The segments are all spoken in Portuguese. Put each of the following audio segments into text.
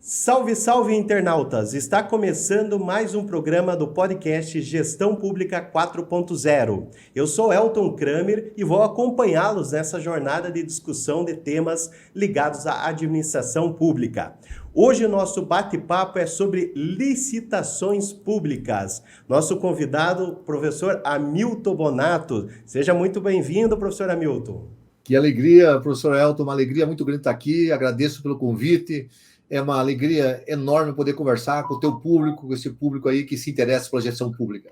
Salve, salve, internautas! Está começando mais um programa do podcast Gestão Pública 4.0. Eu sou Elton Kramer e vou acompanhá-los nessa jornada de discussão de temas ligados à administração pública. Hoje o nosso bate-papo é sobre licitações públicas. Nosso convidado, professor Hamilton Bonato. Seja muito bem-vindo, professor Hamilton. Que alegria, professor Elton, uma alegria muito grande estar aqui, agradeço pelo convite. É uma alegria enorme poder conversar com o teu público, com esse público aí que se interessa pela gestão pública.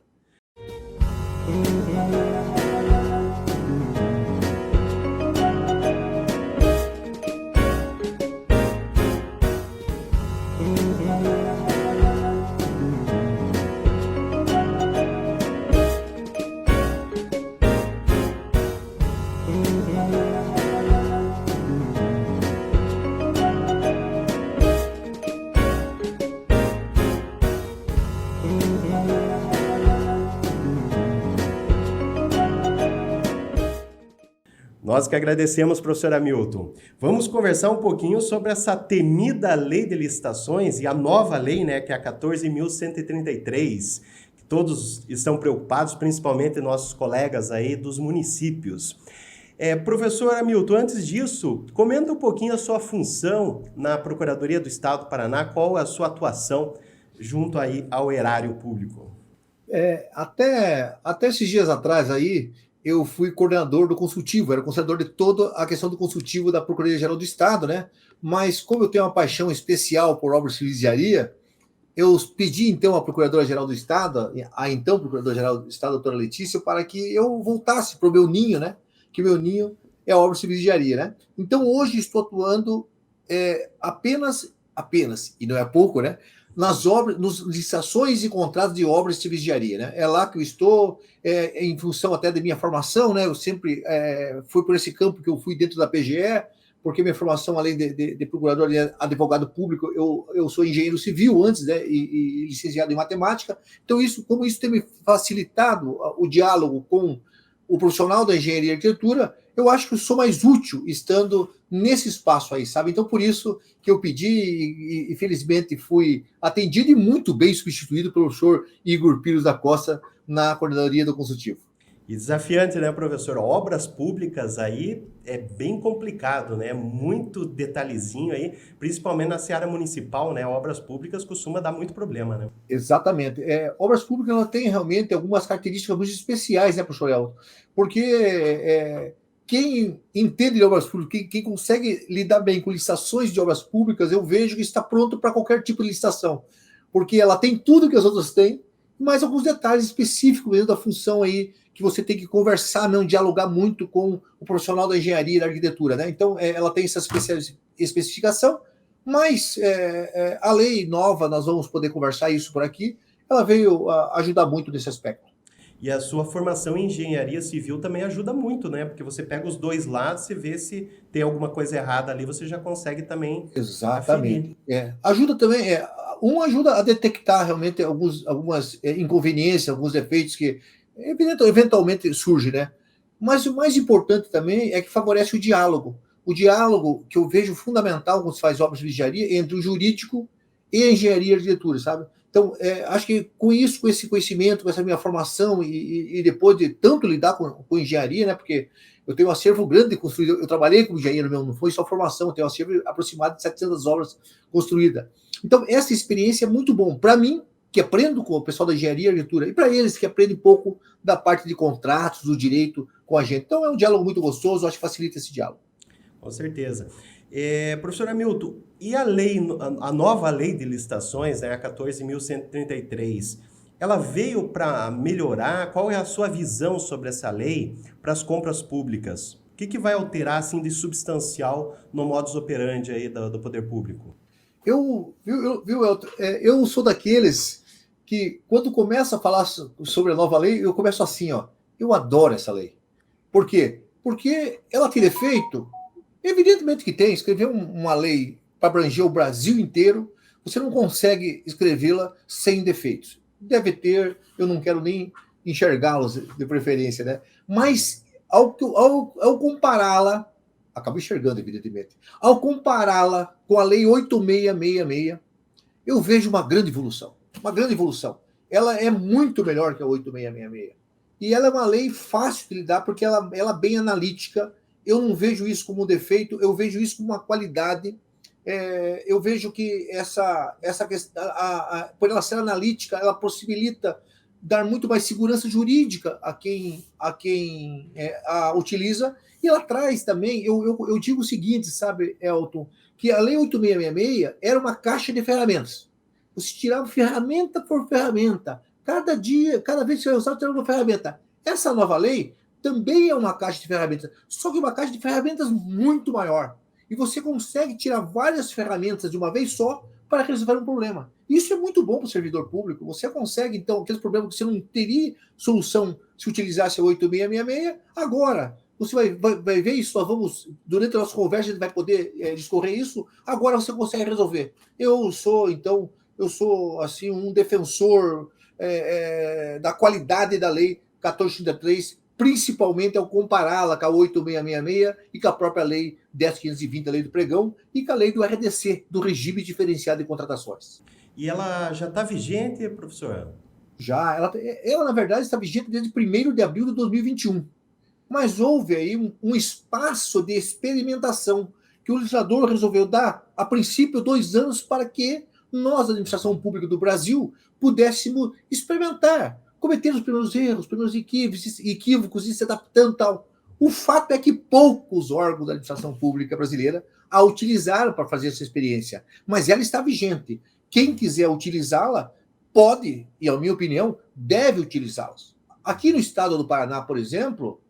Nós que agradecemos, professor Hamilton. Vamos conversar um pouquinho sobre essa temida lei de licitações e a nova lei, né, que é a 14.133, que todos estão preocupados, principalmente nossos colegas aí dos municípios. Professor Hamilton, antes disso, comenta um pouquinho a sua função na Procuradoria do Estado do Paraná, qual é a sua atuação junto aí ao erário público. Até esses dias atrás aí, eu fui coordenador do consultivo, era coordenador de toda a questão do consultivo da Procuradoria-Geral do Estado, né? Mas como eu tenho uma paixão especial por obras de engenharia, eu pedi então à Procuradora-Geral do Estado, a então Procuradora-Geral do Estado, a doutora Letícia, para que eu voltasse para o meu ninho, né? Que meu ninho é a obra civil de engenharia, né? Então hoje estou atuando apenas, e não é pouco, né? Nas obras, nas licitações e contratos de obras de engenharia, né? É lá que eu estou, em função até da minha formação, né? Eu sempre fui por esse campo que eu fui dentro da PGE, porque minha formação, além de procurador e advogado público, eu sou engenheiro civil antes, né? E licenciado em matemática. Então, como isso tem me facilitado o diálogo com o profissional da engenharia e arquitetura, eu acho que eu sou mais útil estando nesse espaço aí, sabe? Então, por isso que eu pedi e felizmente fui atendido e muito bem substituído pelo professor Igor Pires da Costa na coordenadoria do consultivo. E desafiante, né, professor? Obras públicas aí é bem complicado, né? Muito detalhezinho aí, principalmente na seara municipal, né? Obras públicas costuma dar muito problema, né? Exatamente. Obras públicas ela tem realmente algumas características muito especiais, né, professor Elton? Porque quem entende de obras públicas, quem consegue lidar bem com licitações de obras públicas, eu vejo que está pronto para qualquer tipo de licitação. Porque ela tem tudo que as outras têm, mas alguns detalhes específicos dentro da função aí que você tem que conversar, não dialogar muito com o profissional da engenharia e da arquitetura, né? Então, ela tem essa especificação, mas a lei nova, nós vamos poder conversar isso por aqui, ela veio ajudar muito nesse aspecto. E a sua formação em engenharia civil também ajuda muito, né? Porque você pega os dois lados e vê se tem alguma coisa errada ali, você já consegue também Exatamente. Ajuda também, ajuda a detectar realmente algumas inconveniências, alguns defeitos que eventualmente surgem, né? Mas o mais importante também é que favorece o diálogo. O diálogo que eu vejo fundamental quando se faz obras de engenharia entre o jurídico e a engenharia e a arquitetura, sabe? Então, acho que com isso, com esse conhecimento, com essa minha formação e depois de tanto lidar com engenharia, né? Porque eu tenho um acervo grande de construído, eu trabalhei como engenheiro mesmo, não foi só formação, eu tenho um acervo aproximado de 700 obras construídas. Então, essa experiência é muito bom para mim, que aprendo com o pessoal da engenharia e arquitetura, e para eles que aprendem pouco da parte de contratos, do direito com a gente. Então, é um diálogo muito gostoso, acho que facilita esse diálogo. Com certeza. Professor Hamilton, e a nova lei de licitações, né, a 14.133, ela veio para melhorar? Qual é a sua visão sobre essa lei para as compras públicas? O que vai alterar assim, de substancial no modus operandi aí do poder público? Eu sou daqueles que, quando começa a falar sobre a nova lei, eu começo assim, ó. Eu adoro essa lei. Por quê? Porque ela tem defeito. Evidentemente que tem. Escrever uma lei para abranger o Brasil inteiro, você não consegue escrevê-la sem defeitos. Deve ter, eu não quero nem enxergá-los de preferência, né? Mas ao compará-la acabo enxergando, evidentemente. Ao compará-la com a Lei 8666, eu vejo uma grande evolução. Uma grande evolução. Ela é muito melhor que a 8666. E ela é uma lei fácil de lidar, porque ela é bem analítica. Eu não vejo isso como um defeito, eu vejo isso como uma qualidade. Eu vejo que essa questão, por ela ser analítica, ela possibilita dar muito mais segurança jurídica a quem a utiliza, e ela traz também, eu digo o seguinte, sabe, Elton, que a Lei 8666 era uma caixa de ferramentas. Você tirava ferramenta por ferramenta. Cada dia, cada vez que você usava, tirava uma ferramenta. Essa nova lei também é uma caixa de ferramentas, só que uma caixa de ferramentas muito maior. E você consegue tirar várias ferramentas de uma vez só para resolver um problema. Isso é muito bom para o servidor público. Você consegue, então, aqueles problemas que você não teria solução se utilizasse a 8666, agora você vai ver isso, nós vamos, durante a nossa conversa, a gente vai poder discorrer isso, agora você consegue resolver. Eu sou assim, um defensor da qualidade da lei 1433, principalmente ao compará-la com a 8666 e com a própria lei 10.520, a lei do pregão, e com a lei do RDC, do Regime Diferenciado de Contratações. E ela já está vigente, professor? Já, ela, na verdade, está vigente desde 1º de abril de 2021. Mas houve aí um espaço de experimentação que o legislador resolveu dar, a princípio, 2 anos, para que nós, a administração pública do Brasil, pudéssemos experimentar, cometer os primeiros erros, os primeiros equívocos e se adaptando e tal. O fato é que poucos órgãos da administração pública brasileira a utilizaram para fazer essa experiência, mas ela está vigente. Quem quiser utilizá-la pode, e, na minha opinião, deve utilizá-las. Aqui no estado do Paraná, por exemplo,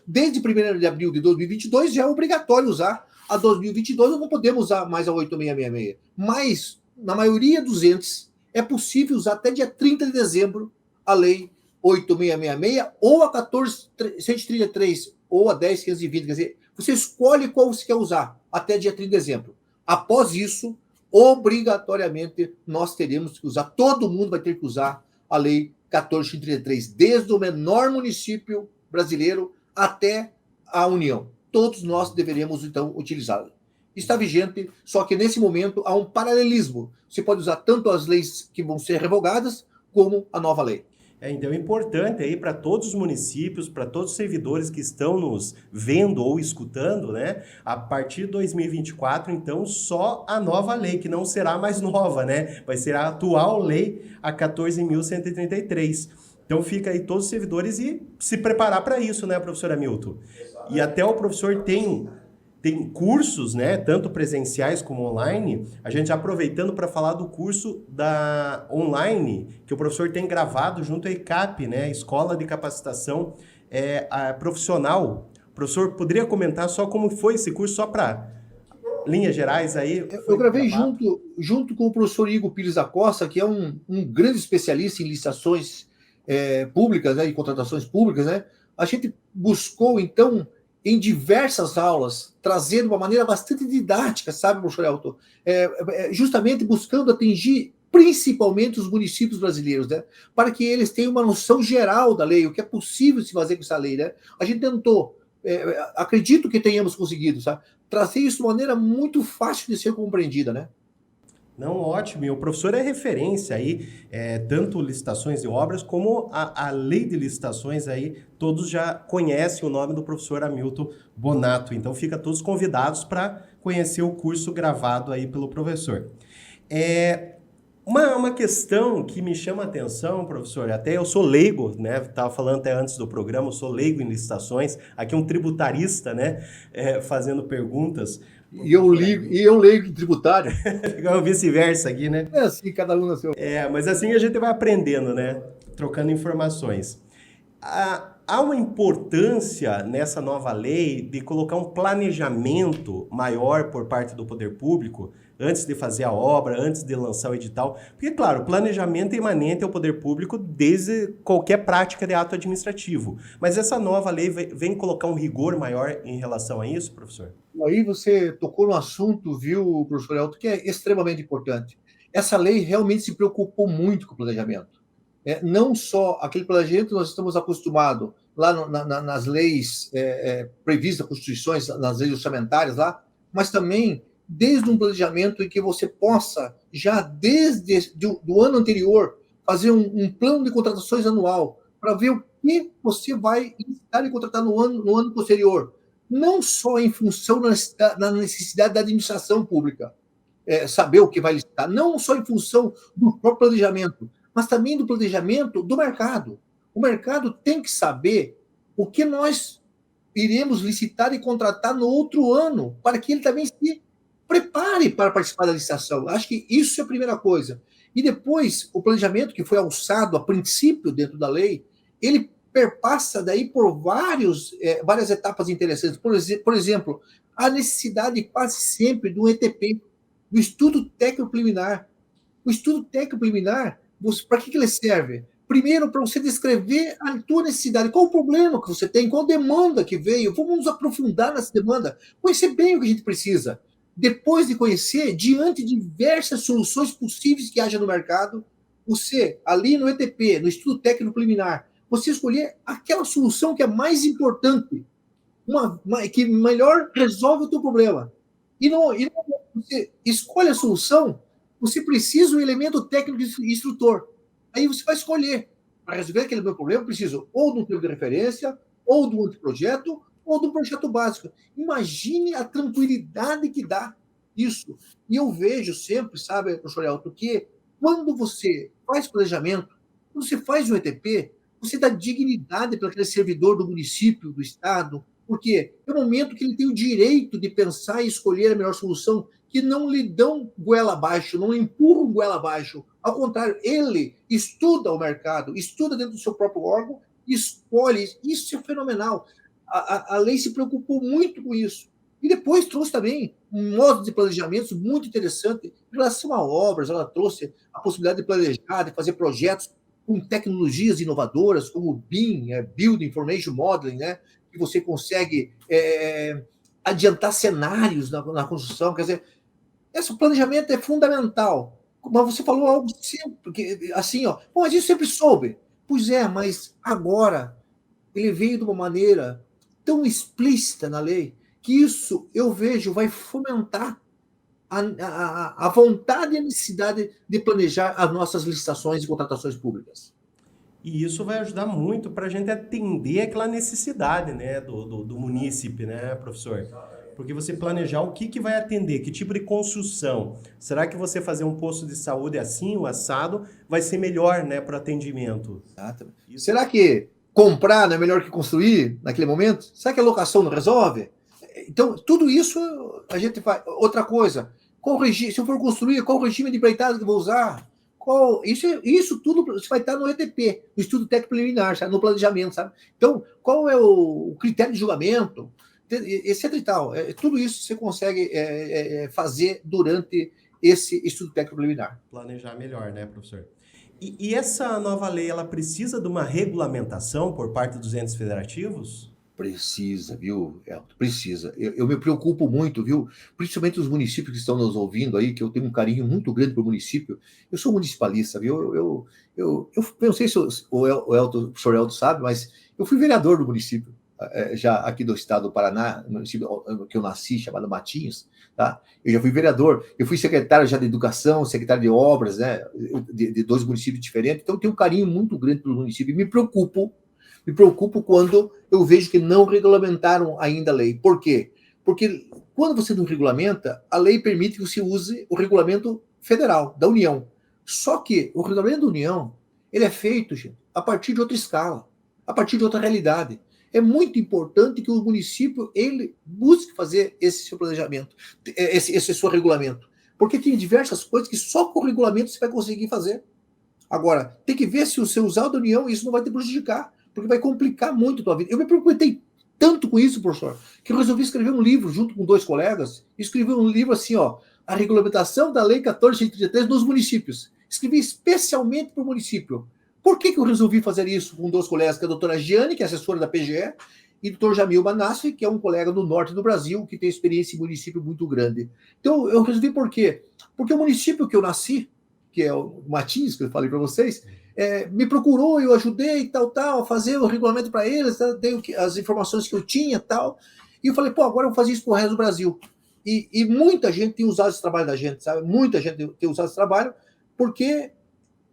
desde 1º de abril de 2022 já é obrigatório usar a 2022, nós não podemos usar mais a 8666. Mas, na maioria dos entes, é possível usar até dia 30 de dezembro a lei 8666 ou a 14.133 ou a 10.520. Quer dizer, você escolhe qual você quer usar até dia 30 de dezembro. Após isso, obrigatoriamente, nós teremos que usar, todo mundo vai ter que usar a lei 1433, desde o menor município brasileiro até a União. Todos nós deveríamos, então, utilizá-la. Está vigente, só que nesse momento há um paralelismo. Você pode usar tanto as leis que vão ser revogadas, como a nova lei. Então é importante aí para todos os municípios, para todos os servidores que estão nos vendo ou escutando, né? A partir de 2024, então, só a nova lei, que não será mais nova, né? Vai ser a atual lei, a 14.133. Então fica aí todos os servidores e se preparar para isso, né, professor Hamilton? E até o professor tem cursos, né, tanto presenciais como online, a gente aproveitando para falar do curso da online, que o professor tem gravado junto à ECAP, né, Escola de Capacitação Profissional. O professor poderia comentar só como foi esse curso, só para linhas gerais aí? Eu gravei junto com o professor Igor Pires da Costa, que é um grande especialista em licitações públicas, né, e contratações públicas, né? A gente buscou, então, em diversas aulas, trazer de uma maneira bastante didática, sabe, professor Elton? Justamente buscando atingir principalmente os municípios brasileiros, né? Para que eles tenham uma noção geral da lei, o que é possível se fazer com essa lei, né? A gente tentou, acredito que tenhamos conseguido, sabe? Trazer isso de uma maneira muito fácil de ser compreendida, né? Não, ótimo. E o professor é referência aí, tanto licitações de obras como a lei de licitações aí, todos já conhecem o nome do professor Hamilton Bonato. Então, fica todos convidados para conhecer o curso gravado aí pelo professor. Uma questão que me chama a atenção, professor, até eu sou leigo, né? Estava falando até antes do programa, eu sou leigo em licitações, aqui um tributarista, né? Fazendo perguntas. E eu leigo em tributário. Igual vice-versa aqui, né? É assim, cada um na seu. Mas assim a gente vai aprendendo, né? Trocando informações. Há uma importância nessa nova lei de colocar um planejamento maior por parte do poder público antes de fazer a obra, antes de lançar o edital. Porque, claro, o planejamento é imanente ao poder público desde qualquer prática de ato administrativo. Mas essa nova lei vem colocar um rigor maior em relação a isso, professor? Aí você tocou no assunto, viu, professor Elton, que é extremamente importante. Essa lei realmente se preocupou muito com o planejamento. Não só aquele planejamento que nós estamos acostumados lá nas leis previstas, constituições, nas leis orçamentárias lá, mas também desde um planejamento em que você possa, já desde do ano anterior, fazer um plano de contratações anual, para ver o que você vai licitar e contratar no ano posterior. Não só em função da necessidade da administração pública, saber o que vai licitar, não só em função do próprio planejamento, mas também do planejamento do mercado. O mercado tem que saber o que nós iremos licitar e contratar no outro ano, para que ele também se prepare para participar da licitação. Acho que isso é a primeira coisa. E depois, o planejamento que foi alçado a princípio dentro da lei, ele perpassa daí por várias etapas interessantes. Por exemplo, a necessidade quase sempre do ETP, do estudo técnico preliminar. O estudo técnico preliminar, para que ele serve? Primeiro, para você descrever a tua necessidade, qual o problema que você tem, qual a demanda que veio, vamos nos aprofundar nessa demanda, conhecer bem o que a gente precisa. Depois de conhecer, diante de diversas soluções possíveis que haja no mercado, você, ali no ETP, no estudo técnico preliminar, você escolher aquela solução que é mais importante, que melhor resolve o teu problema. E não, você escolhe a solução, você precisa do elemento técnico instrutor. Aí você vai escolher. Para resolver aquele meu problema, eu preciso ou de um termo de referência, ou de um anteprojeto, ou de um projeto básico. Imagine a tranquilidade que dá isso. E eu vejo sempre, sabe, professor Elton, que quando você faz planejamento, quando você faz um ETP, você dá dignidade para aquele servidor do município, do estado, porque é o momento que ele tem o direito de pensar e escolher a melhor solução, que não lhe dão goela abaixo, não empurram goela abaixo. Ao contrário, ele estuda o mercado, estuda dentro do seu próprio órgão, escolhe. Isso é fenomenal. A lei se preocupou muito com isso. E depois trouxe também um modo de planejamento muito interessante em relação a obras. Ela trouxe a possibilidade de planejar, de fazer projetos com tecnologias inovadoras, como o BIM, Building Information Modeling, né? Que você consegue adiantar cenários na construção. Quer dizer, esse planejamento é fundamental. Mas você falou algo sempre, assim, ó, bom, mas isso sempre soube. Pois é, mas agora ele veio de uma maneira tão explícita na lei que isso, eu vejo, vai fomentar a vontade e a necessidade de planejar as nossas licitações e contratações públicas. E isso vai ajudar muito para a gente atender aquela necessidade, né, do munícipe, né, professor? Porque você planejar o que vai atender, que tipo de construção. Será que você fazer um posto de saúde assim, o assado, vai ser melhor, né, para o atendimento? Exatamente. Será que comprar não é melhor que construir naquele momento? Será que a locação não resolve? Então, tudo isso a gente faz. Outra coisa, se eu for construir, qual o regime de empreitado que eu vou usar? Isso tudo você vai estar no ETP, no estudo técnico preliminar, sabe? No planejamento, sabe? Então, qual é o critério de julgamento, etc e tal. Tudo isso você consegue fazer durante esse estudo técnico preliminar. Planejar melhor, né, professor? E essa nova lei, ela precisa de uma regulamentação por parte dos entes federativos? Precisa, viu, Elton? Precisa. Eu me preocupo muito, viu? Principalmente os municípios que estão nos ouvindo aí, que eu tenho um carinho muito grande para o município. Eu sou municipalista, viu? Eu não sei se o professor Elton sabe, mas eu fui vereador do município, já aqui do estado do Paraná, no município que eu nasci, chamado Matinhos, tá? Eu já fui vereador, eu fui secretário já de educação, secretário de obras, né? De dois municípios diferentes, então eu tenho um carinho muito grande pelo município e me preocupo quando eu vejo que não regulamentaram ainda a lei. Por quê? Porque quando você não regulamenta, a lei permite que você use o regulamento federal, da União. Só que o regulamento da União, ele é feito, gente, a partir de outra escala, a partir de outra realidade. É muito importante que o município ele busque fazer esse seu planejamento, esse seu regulamento. Porque tem diversas coisas que só com o regulamento você vai conseguir fazer. Agora, tem que ver se você usar o da União, isso não vai te prejudicar, porque vai complicar muito a tua vida. Eu me preocupei tanto com isso, professor, que eu resolvi escrever um livro junto com dois colegas. Escrevi um livro assim, ó, a regulamentação da Lei 14.133 nos municípios. Escrevi especialmente para o município. Por que eu resolvi fazer isso com dois colegas, que é a doutora Giane, que é assessora da PGE, e o doutor Jamil Banassi, que é um colega do norte do Brasil, que tem experiência em município muito grande. Então, eu resolvi por quê? Porque o município que eu nasci, que é o Matinhos, que eu falei para vocês, me procurou, eu ajudei, tal, a fazer o regulamento para eles, dei as informações que eu tinha, tal. E eu falei, pô, agora eu vou fazer isso pro resto do Brasil. E muita gente tem usado esse trabalho da gente, sabe? Muita gente tem usado esse trabalho, porque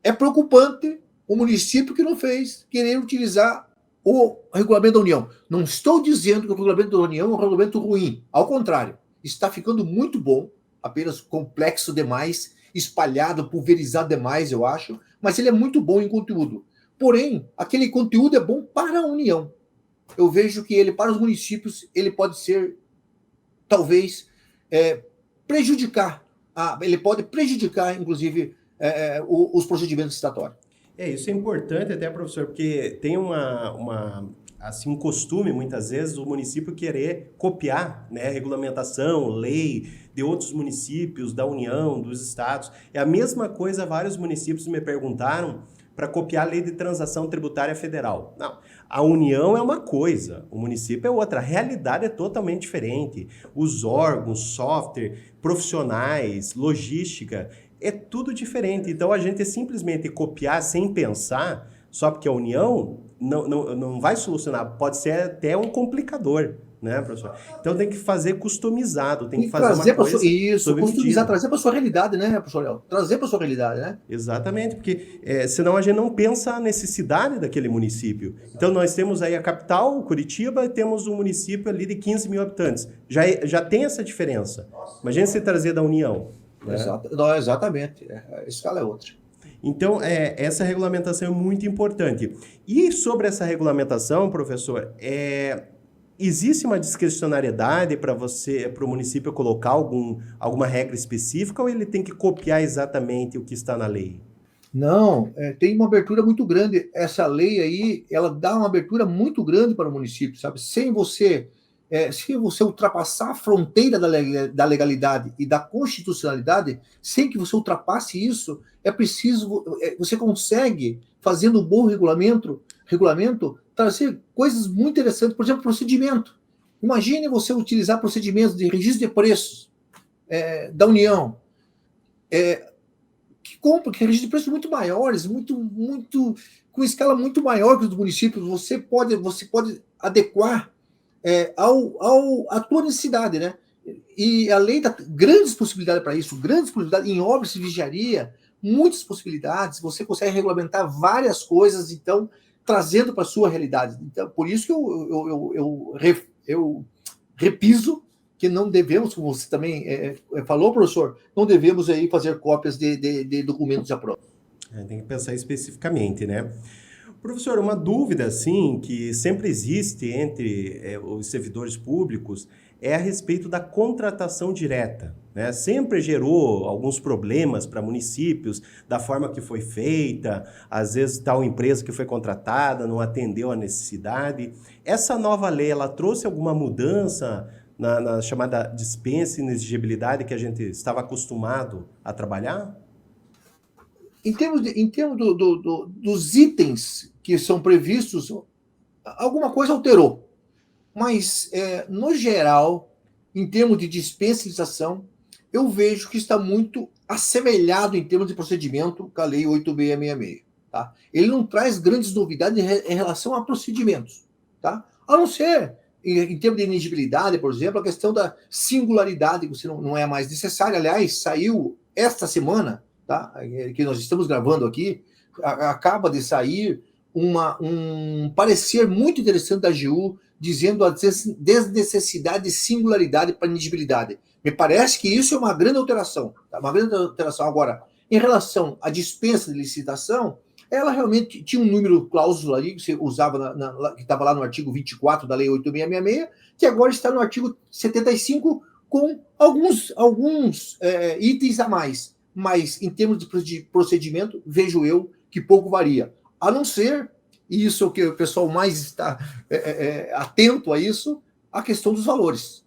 é preocupante o município que não fez querer utilizar o regulamento da União. Não estou dizendo que o regulamento da União é um regulamento ruim. Ao contrário, está ficando muito bom, apenas complexo demais, espalhado, pulverizado demais, eu acho, mas ele é muito bom em conteúdo. Porém, aquele conteúdo é bom para a União. Eu vejo que ele, para os municípios, ele pode ser, talvez, ele pode prejudicar, inclusive, os procedimentos licitatórios. Isso é importante até, professor, porque tem assim, um costume, muitas vezes, o município querer copiar, né, regulamentação, lei de outros municípios, da União, dos estados. É a mesma coisa, vários municípios me perguntaram para copiar a lei de transação tributária federal. Não, a União é uma coisa, o município é outra, a realidade é totalmente diferente. Os órgãos, software, profissionais, logística, é tudo diferente. Então, a gente simplesmente copiar sem pensar, só porque a União não vai solucionar, pode ser até um complicador, né, professor? Então, tem que fazer customizado, tem que fazer uma coisa customizar, trazer para a sua realidade, né, professor Léo? Trazer para a sua realidade, né? Exatamente, porque senão a gente não pensa a necessidade daquele município. Então, nós temos aí a capital, Curitiba, e temos um município ali de 15 mil habitantes. Já tem essa diferença. Imagina se trazer da União. Né? Exatamente, a escala é outra. Então, essa regulamentação é muito importante. E sobre essa regulamentação, professor, existe uma discricionariedade para o município colocar alguma regra específica ou ele tem que copiar exatamente o que está na lei? Não, tem uma abertura muito grande. Essa lei aí, ela dá uma abertura muito grande para o município, sabe? Sem você ultrapassar a fronteira da legalidade e da constitucionalidade, sem que você ultrapasse isso, é preciso, você consegue, fazendo um bom regulamento, trazer coisas muito interessantes, por exemplo, procedimento. Imagine você utilizar procedimentos de registro de preços da União, que registro de preços muito maiores, com escala muito maior que os dos municípios. Você pode adequar à tua necessidade, né? E a lei dá grandes possibilidades para isso, grandes possibilidades em obras de vigiaria, muitas possibilidades. Você consegue regulamentar várias coisas, então, trazendo para a sua realidade. Então, por isso que eu repiso que não devemos, como você também falou, professor, não devemos aí fazer cópias de documentos já prontos. Tem que pensar especificamente, né? Professor, uma dúvida, assim, que sempre existe entre os servidores públicos é a respeito da contratação direta, né? Sempre gerou alguns problemas para municípios, da forma que foi feita, às vezes tal empresa que foi contratada não atendeu a necessidade. Essa nova lei, ela trouxe alguma mudança na chamada dispensa e inexigibilidade que a gente estava acostumado a trabalhar? Em termos dos itens que são previstos, alguma coisa alterou. Mas, no geral, em termos de dispensação, eu vejo que está muito assemelhado em termos de procedimento com a Lei 8.666. Tá? Ele não traz grandes novidades em relação a procedimentos. Tá? A não ser, em termos de inexigibilidade, por exemplo, a questão da singularidade, que você não é mais necessária. Aliás, saiu esta semana, tá? Que nós estamos gravando aqui, acaba de sair um parecer muito interessante da AGU, dizendo a desnecessidade de singularidade para inexigibilidade. Me parece que isso é uma grande alteração. Tá? Uma grande alteração. Agora, em relação à dispensa de licitação, ela realmente tinha um número cláusula ali que você usava, que estava lá no artigo 24 da Lei 8.666, que agora está no artigo 75 com alguns itens a mais. Mas, em termos de procedimento, vejo eu que pouco varia. A não ser, e isso é o que o pessoal mais está atento a isso, a questão dos valores.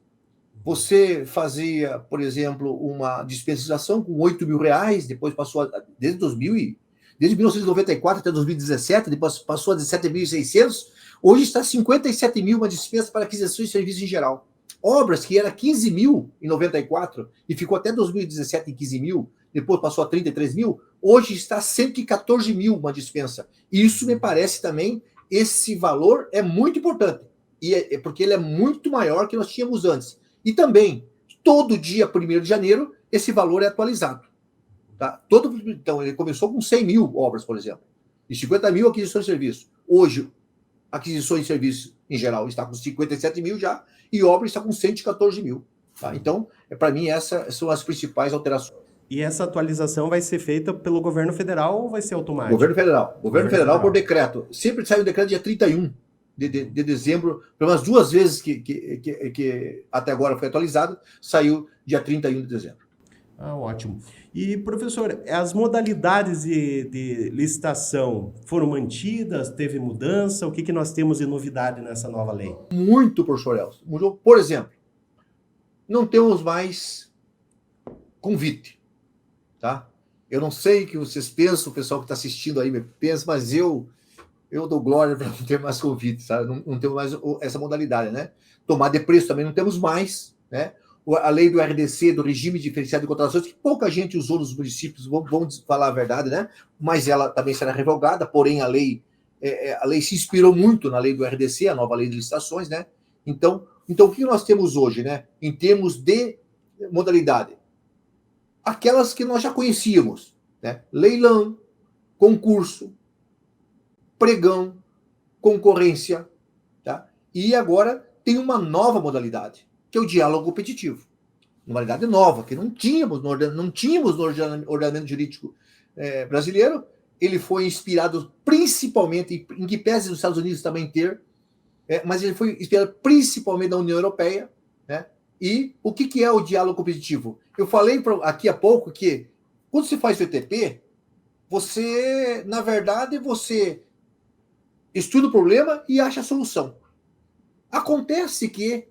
Você fazia, por exemplo, uma dispensação com R$8.000, depois passou, desde 1994 até 2017, depois passou a 17.600, hoje está 57 mil uma dispensa para aquisição de serviços em geral. Obras que era 15 mil em 94 e ficou até 2017 em 15 mil, depois passou a 33 mil, hoje está 114 mil uma dispensa. Isso me parece também, esse valor é muito importante, e porque ele é muito maior que nós tínhamos antes. E também, todo dia 1º de janeiro, esse valor é atualizado. Tá? Então, ele começou com 100 mil obras, por exemplo, e 50 mil aquisições de serviço. Hoje, aquisições de serviço, em geral, está com 57 mil já, e obra está com 114 mil. Tá? Então, para mim, essas são as principais alterações. E essa atualização vai ser feita pelo governo federal ou vai ser automático? Governo federal. Governo federal por decreto. Sempre sai o decreto dia 31 de dezembro, pelo menos 2 vezes que até agora foi atualizado, saiu dia 31 de dezembro. Ah, ótimo. E, professor, as modalidades de licitação foram mantidas? Teve mudança? O que nós temos de novidade nessa nova lei? Muito, professor Elcio. Mudou. Por exemplo, não temos mais convite. Tá? Eu não sei o que vocês pensam, o pessoal que está assistindo aí pensa, mas eu dou glória para não ter mais convite, sabe? Não temos mais essa modalidade, né? Tomar de preço também não temos mais, né? A lei do RDC, do regime diferenciado de contratações, que pouca gente usou nos municípios, vamos falar a verdade, né? Mas ela também será revogada, porém a lei se inspirou muito na lei do RDC, a nova lei de licitações, né? Então o que nós temos hoje, né? Em termos de modalidade? Aquelas que nós já conhecíamos, né? Leilão, concurso, pregão, concorrência, tá? E agora tem uma nova modalidade, que é o diálogo competitivo. Modalidade nova, que não tínhamos no ordenamento jurídico brasileiro. Ele foi inspirado principalmente, em que pese nos Estados Unidos também ter, mas ele foi inspirado principalmente na União Europeia, né? E o que é o diálogo competitivo? Eu falei aqui há pouco que, quando você faz o ETP, você, na verdade, você estuda o problema e acha a solução. Acontece que,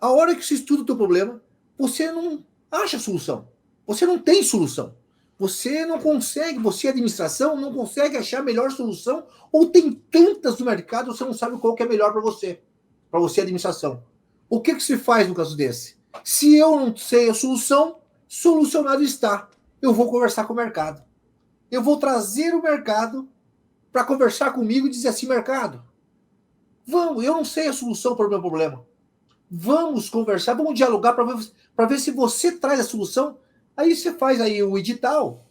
a hora que você estuda o teu problema, você não acha a solução. Você não tem solução. Você não consegue, você, administração, não consegue achar a melhor solução, ou tem tantas no mercado, você não sabe qual que é melhor para você, administração. O que se faz no caso desse? Se eu não sei a solução, solucionado está. Eu vou conversar com o mercado. Eu vou trazer o mercado para conversar comigo e dizer assim, mercado, vamos, eu não sei a solução para o meu problema. Vamos conversar, vamos dialogar para ver se você traz a solução. Aí você faz aí o edital,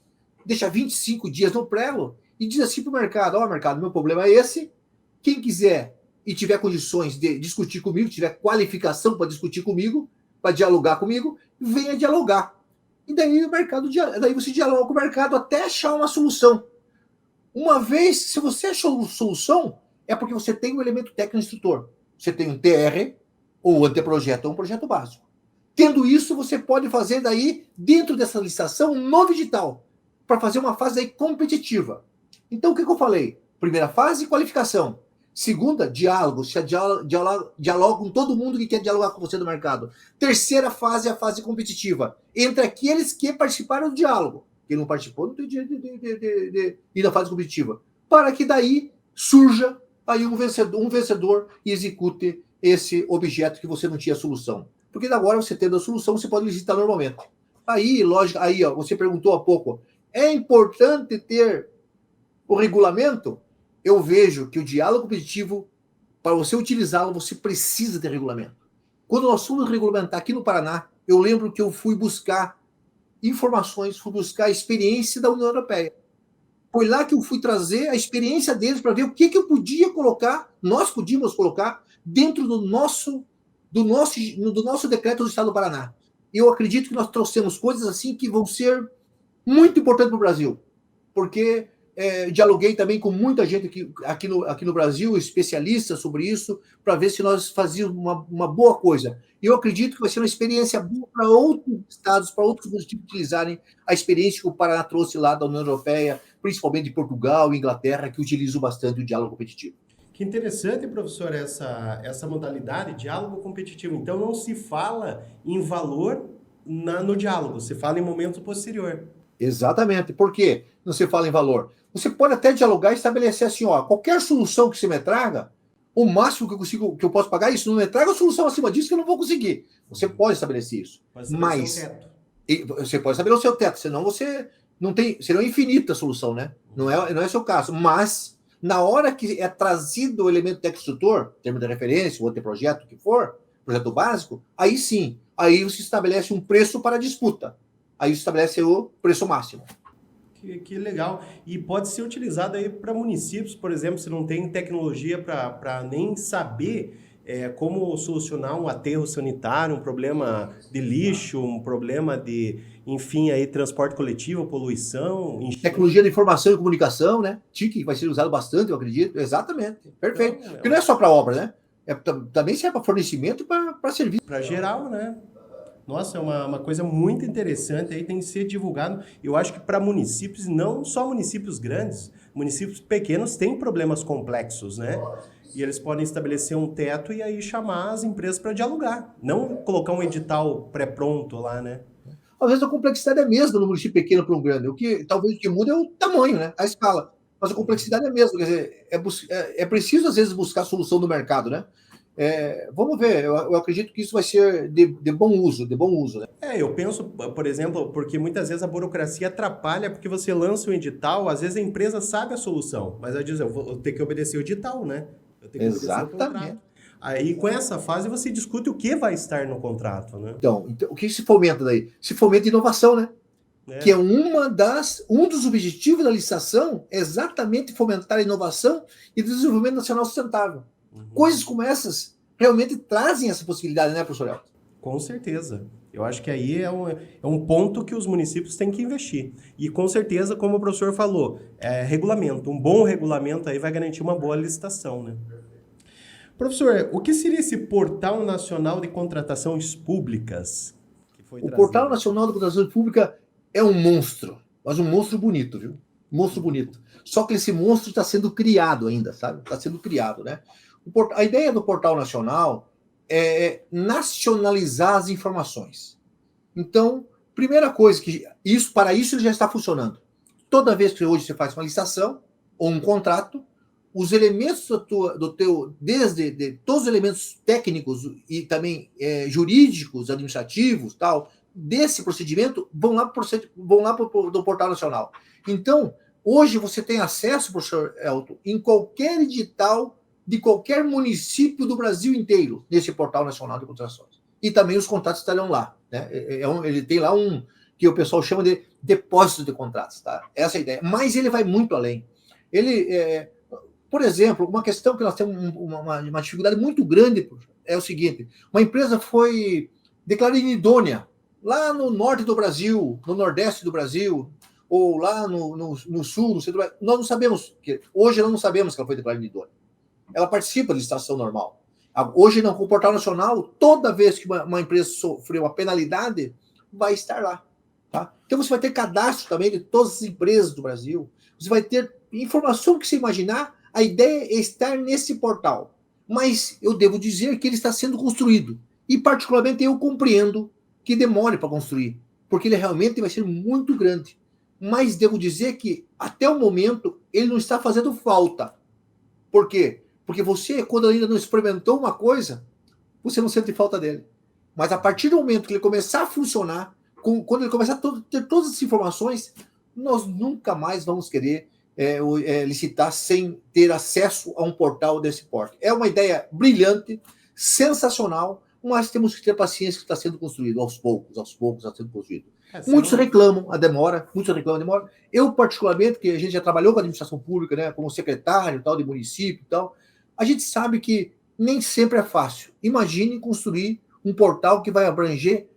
deixa 25 dias no prelo e diz assim para o mercado, mercado, meu problema é esse, quem quiser e tiver condições de discutir comigo, tiver qualificação para discutir comigo, para dialogar comigo, venha dialogar. E daí daí você dialoga com o mercado até achar uma solução. Uma vez, se você achou solução, é porque você tem um elemento técnico instrutor. Você tem um TR, ou um anteprojeto, ou um projeto básico. Tendo isso, você pode fazer daí, dentro dessa licitação, um novo edital, para fazer uma fase aí competitiva. Então, o que eu falei? Primeira fase, qualificação. Segunda, diálogo. Você dialoga com todo mundo que quer dialogar com você do mercado. Terceira fase, a fase competitiva. Entre aqueles que participaram do diálogo. Quem não participou não tem direito de ir na fase competitiva. Para que daí surja aí um vencedor e execute esse objeto que você não tinha solução. Porque agora, você tendo a solução, você pode licitar normalmente. Aí, lógico, você perguntou há pouco, é importante ter o regulamento? Eu vejo que o diálogo competitivo, para você utilizá-lo, você precisa de regulamento. Quando nós fomos regulamentar aqui no Paraná, eu lembro que eu fui buscar informações, fui buscar a experiência da União Europeia. Foi lá que eu fui trazer a experiência deles para ver o que eu podia colocar, nós podíamos colocar, dentro do nosso decreto do Estado do Paraná. Eu acredito que nós trouxemos coisas assim que vão ser muito importantes para o Brasil, porque dialoguei também com muita gente aqui no Brasil, especialistas sobre isso, para ver se nós fazíamos uma boa coisa. E eu acredito que vai ser uma experiência boa para outros estados, para outros municípios utilizarem a experiência que o Paraná trouxe lá da União Europeia, principalmente de Portugal e Inglaterra, que utilizam bastante o diálogo competitivo. Que interessante, professor, essa modalidade, diálogo competitivo. Então, não se fala em valor no diálogo, se fala em momento posterior. Exatamente. Por quê? Não se fala em valor. Você pode até dialogar e estabelecer assim, qualquer solução que você me traga, o máximo que eu posso pagar é isso. Não me traga a solução acima disso que eu não vou conseguir. Você pode estabelecer isso. Mas E você pode saber o seu teto, senão você não tem, será infinita a solução, né? Não é o seu caso. Mas, na hora que é trazido o elemento tech-estrutor, termo de referência, ou outro projeto, o que for, projeto básico, aí sim, aí você estabelece um preço para a disputa. Aí você estabelece o preço máximo. Que legal. E pode ser utilizado aí para municípios, por exemplo, se não tem tecnologia para nem saber como solucionar um aterro sanitário, um problema de lixo, um problema de, enfim, aí transporte coletivo, poluição, enchente. Tecnologia de informação e comunicação, né? TIC vai ser usado bastante, eu acredito. Exatamente. Perfeito. Então, Porque não é só para obra, né? Também serve para fornecimento e para serviço. para geral, né? Nossa, é uma coisa muito interessante, aí tem que ser divulgado. Eu acho que para municípios, não só municípios grandes, municípios pequenos têm problemas complexos, né? E eles podem estabelecer um teto e aí chamar as empresas para dialogar. Não colocar um edital pré-pronto lá, né? Às vezes a complexidade é a mesma no município pequeno para um grande. O que talvez o que muda é o tamanho, né? A escala. Mas a complexidade é a mesma. Quer dizer, é preciso, às vezes, buscar solução no mercado, né? Vamos ver, eu acredito que isso vai ser de bom uso, né? Eu penso, por exemplo, porque muitas vezes a burocracia atrapalha porque você lança um edital, às vezes a empresa sabe a solução, mas ela diz, eu vou ter que obedecer o edital, né? Eu tenho que obedecer o contrato. Aí com essa fase você discute o que vai estar no contrato, né? Então o que se fomenta daí? Se fomenta inovação, né? Que é um dos objetivos da licitação, é exatamente fomentar a inovação e desenvolvimento nacional sustentável. Coisas como essas realmente trazem essa possibilidade, né, professor Elton? Com certeza. Eu acho que aí é um ponto que os municípios têm que investir. E com certeza, como o professor falou, regulamento. Um bom regulamento aí vai garantir uma boa licitação, né? Professor, o que seria esse Portal Nacional de Contratações Públicas que foi trazido? Portal Nacional de Contratações Públicas é um monstro, mas um monstro bonito, viu? Monstro bonito. Só que esse monstro está sendo criado ainda, sabe? Está sendo criado, né? A ideia do Portal Nacional é nacionalizar as informações. Então, primeira coisa para isso ele já está funcionando. Toda vez que hoje você faz uma licitação ou um contrato, os elementos desde todos os elementos técnicos e também jurídicos, administrativos, tal, desse procedimento vão lá do Portal Nacional. Então, hoje você tem acesso, professor Elton, em qualquer edital de qualquer município do Brasil inteiro, nesse Portal Nacional de Contratações. E também os contratos estarão lá. Né? Ele tem lá um que o pessoal chama de depósito de contratos. Tá? Essa é a ideia. Mas ele vai muito além. Por exemplo, uma questão que nós temos uma dificuldade muito grande é o seguinte: uma empresa foi declarada inidônea lá no norte do Brasil, no nordeste do Brasil, ou lá no sul, no centro. Nós não sabemos, hoje nós não sabemos que ela foi declarada inidônea. Ela participa de licitação normal. Hoje, não, com o Portal Nacional, toda vez que uma empresa sofreu uma penalidade, vai estar lá. Tá? Então, você vai ter cadastro também de todas as empresas do Brasil. Você vai ter informação que você imaginar. A ideia é estar nesse portal. Mas eu devo dizer que ele está sendo construído. E, particularmente, eu compreendo que demore para construir, porque ele realmente vai ser muito grande. Mas devo dizer que, até o momento, ele não está fazendo falta. Por quê? Porque você, quando ainda não experimentou uma coisa, você não sente falta dele. Mas a partir do momento que ele começar a funcionar, quando ele começar a ter todas as informações, nós nunca mais vamos querer licitar sem ter acesso a um portal desse porte. É uma ideia brilhante, sensacional, mas temos que ter paciência que está sendo construído aos poucos está sendo construído. Muitos reclamam a demora. Eu, particularmente, que a gente já trabalhou com a administração pública, né, como secretário tal, de município e tal, a gente sabe que nem sempre é fácil. Imagine construir um portal que vai abranger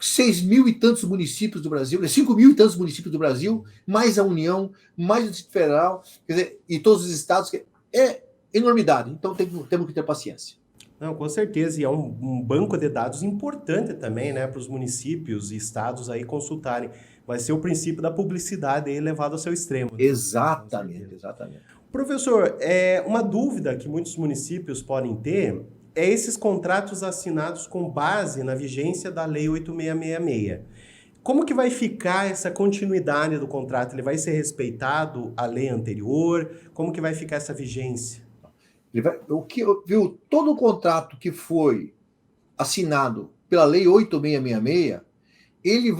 6.000 e tantos municípios do Brasil, 5.000 e tantos municípios do Brasil, mais a União, mais o Distrito Federal, quer dizer, e todos os estados. É enormidade. Então temos que ter paciência. Não, com certeza, e é um banco de dados importante também, né, para os municípios e estados aí consultarem. Vai ser o princípio da publicidade aí levado ao seu extremo. Exatamente. Professor, uma dúvida que muitos municípios podem ter é esses contratos assinados com base na vigência da Lei 8666. Como que vai ficar essa continuidade do contrato? Ele vai ser respeitado a lei anterior? Como que vai ficar essa vigência? Todo o contrato que foi assinado pela Lei 8666, ele ele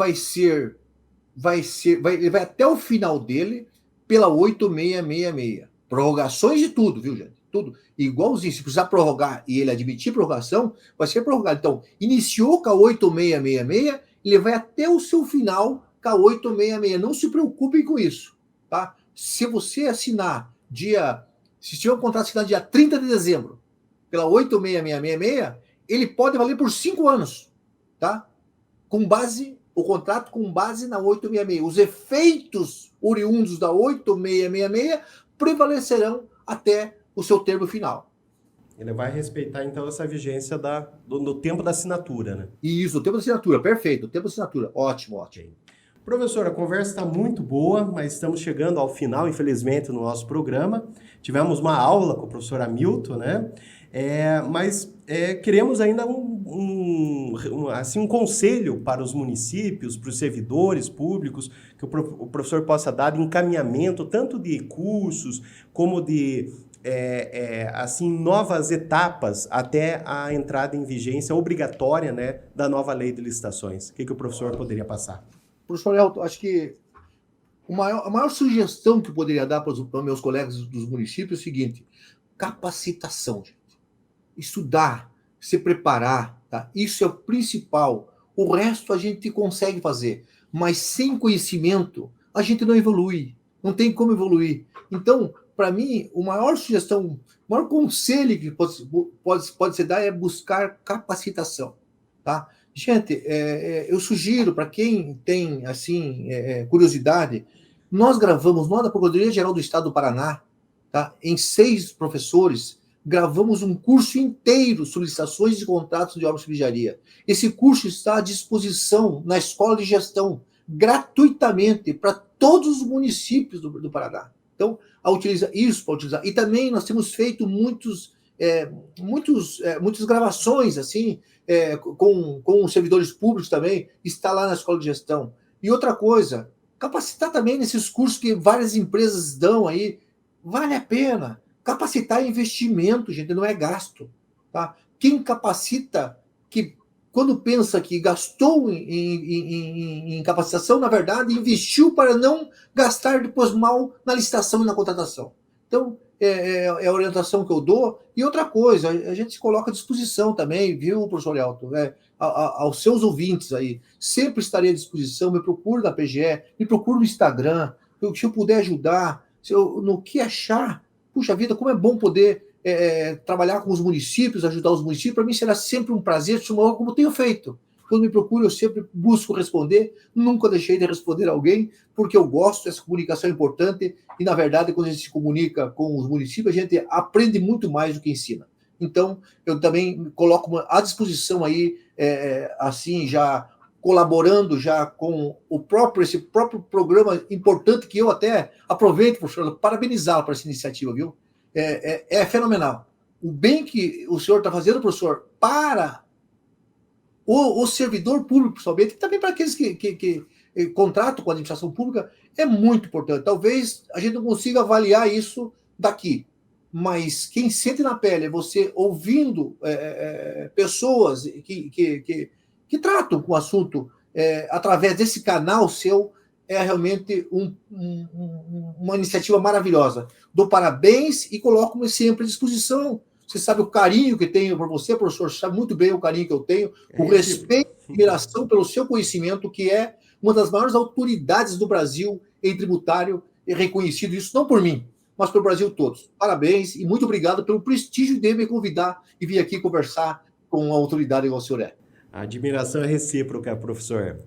vai até o final dele pela 8666. Prorrogações de tudo, viu, gente? Tudo. Igualzinho, se precisar prorrogar e ele admitir prorrogação, vai ser prorrogado. Então, iniciou com a 8666, ele vai até o seu final com a 8666. Não se preocupem com isso, tá? Se você assinar se tiver um contrato assinado dia 30 de dezembro pela 8666, ele pode valer por 5 anos, tá? O contrato com base na 866. Os efeitos oriundos da 8666 prevalecerão até o seu termo final. Ele vai respeitar, então, essa vigência do tempo da assinatura, né? Isso, o tempo da assinatura, perfeito. O tempo da assinatura, ótimo, ótimo. Professor, a conversa está muito boa, mas estamos chegando ao final, infelizmente, do nosso programa. Tivemos uma aula com o professor Hamilton, né? Mas queremos ainda um conselho para os municípios, para os servidores públicos, que o professor possa dar de encaminhamento, tanto de cursos, como de novas etapas até a entrada em vigência obrigatória, né, da nova lei de licitações. O que o professor poderia passar? Professor Elton, acho que a maior sugestão que eu poderia dar para os meus colegas dos municípios é o seguinte: capacitação, gente. Estudar, se preparar, tá? Isso é o principal. O resto a gente consegue fazer, mas sem conhecimento a gente não evolui, não tem como evoluir. Então, para mim, a maior sugestão, o maior conselho que pode se dar é buscar capacitação, tá? Gente, eu sugiro para quem tem curiosidade, nós da Procuradoria-Geral do Estado do Paraná, tá? Em 6 professores, gravamos um curso inteiro sobre licitações e contratos de obras de engenharia. Esse curso está à disposição na Escola de Gestão, gratuitamente, para todos os municípios do Paraná. Então, para utilizar. E também nós temos feito muitas gravações com os servidores públicos também, está lá na Escola de Gestão. E outra coisa, capacitar também nesses cursos que várias empresas dão aí, vale a pena. Capacitar é investimento, gente, não é gasto. Tá? Quem capacita, que quando pensa que gastou em capacitação, na verdade, investiu para não gastar depois mal na licitação e na contratação. Então, é a orientação que eu dou. E outra coisa, a gente se coloca à disposição também, viu, professor Elton? Aos seus ouvintes aí, sempre estarei à disposição, me procure na PGE, me procure no Instagram, se eu puder ajudar, no que achar. Puxa vida, como é bom poder trabalhar com os municípios, ajudar os municípios. Para mim será sempre um prazer, como tenho feito. Quando me procuro, eu sempre busco responder. Nunca deixei de responder a alguém, porque eu gosto, essa comunicação é importante. E, na verdade, quando a gente se comunica com os municípios, a gente aprende muito mais do que ensina. Então, eu também me coloco à disposição aí, já colaborando já com esse próprio programa importante, que eu até aproveito, professor, parabenizá-lo por essa iniciativa, viu? É fenomenal. O bem que o senhor está fazendo, professor, para o servidor público, principalmente, e também para aqueles que contratam com a administração pública, é muito importante. Talvez a gente não consiga avaliar isso daqui, mas quem sente na pele é você ouvindo pessoas que tratam com o assunto através desse canal seu, é realmente uma iniciativa maravilhosa. Dou parabéns e coloco-me sempre à disposição. Você sabe o carinho que tenho por você, professor, sabe muito bem o carinho que eu tenho, o respeito e admiração pelo seu conhecimento, que é uma das maiores autoridades do Brasil em tributário, e reconhecido isso não por mim, mas pelo Brasil todos. Parabéns e muito obrigado pelo prestígio de me convidar e vir aqui conversar com a autoridade igual o senhor é. A admiração é recíproca, professor.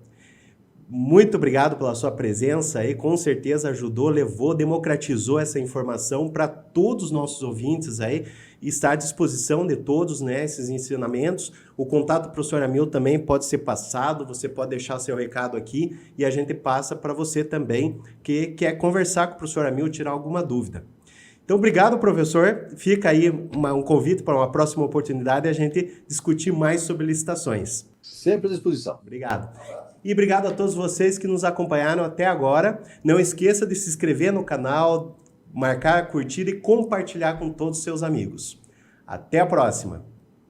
Muito obrigado pela sua presença aí, com certeza ajudou, levou, democratizou essa informação para todos os nossos ouvintes aí, e está à disposição de todos, né, esses ensinamentos. O contato do professor Hamilton também pode ser passado, você pode deixar seu recado aqui e a gente passa para você também, que quer conversar com o professor Hamilton, tirar alguma dúvida. Então, obrigado, professor. Fica aí um convite para uma próxima oportunidade e a gente discutir mais sobre licitações. Sempre à disposição. Obrigado. E obrigado a todos vocês que nos acompanharam até agora. Não esqueça de se inscrever no canal, marcar, curtir e compartilhar com todos os seus amigos. Até a próxima!